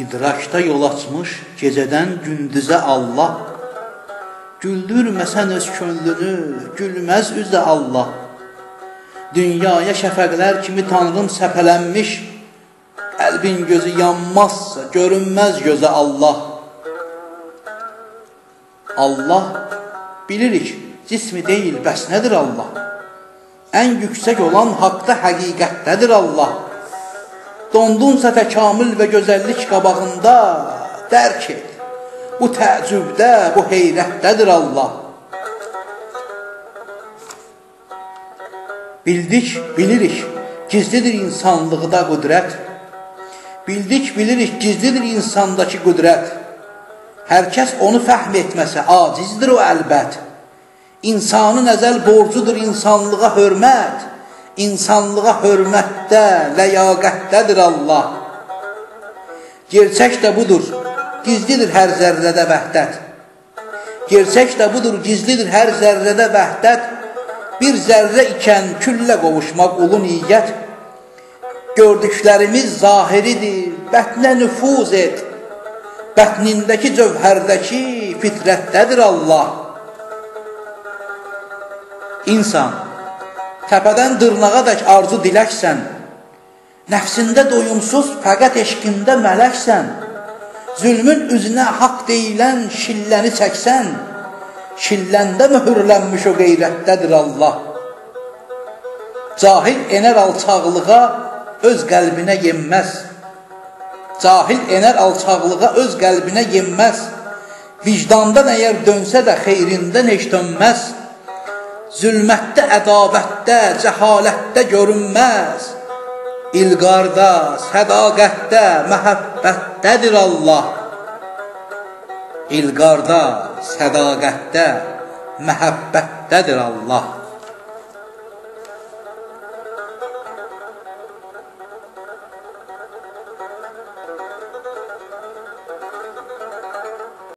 İdrakda yol açmış gecədən gündüzə Allah, güldürməsən öz könlünü, gülməz üzə Allah. Dünyaya şəfəqlər kimi Tanrım səpələnmiş, qəlbin gözü yanmazsa görünməz gözə Allah. Allah bilirik, cismi deyil, bəs nədir Allah? Ən yüksək olan haqda həqiqətdədir Allah. Dondunsa təkamül və gözəllik qabağında, dərk et, bu təəccübdə, bu heyrətdədir Allah. Bildik, bilirik, gizlidir insanlıqda qüdrət. Bildik, bilirik, gizlidir insandakı qüdrət. Hər kəs onu fəhm etməsə, acizdir o əlbət. İnsanın əzəl borcudur insanlığa hörmət. İnsanlığa hörmətdə, ləyaqətdədir Allah. Gerçək də budur, gizlidir hər zərrədə vəhdət. Gerçək də budur, gizlidir hər zərrədə vəhdət. Bir zərrə ikən küllə qovuşmaq ulu niyyət. Gördüklərimiz zahiridir, bətnə nüfuz et. Bətnindəki cövhərdəki fitrətdədir Allah. İnsan, təpədən dırnağa dək arzu diləksən, nəfsində doyumsuz, fəqət eşqində mələksən, zülmün üzünə haqq deyilən şilləni çəksən, şilləndə mühürlənmiş o qeyrətdədir Allah. Cahil enər alçaqlığa, öz qəlbinə yenməz. Cahil enər alçaqlığa, öz qəlbinə yenməz. Vicdandan əgər dönsə də xeyrindən heç dönməz. Zülmətdə, ədavətdə, cəhalətdə görünməz. İlqarda, sədaqətdə, məhəbbətdədir Allah. İlqarda, sədaqətdə, məhəbbətdədir Allah.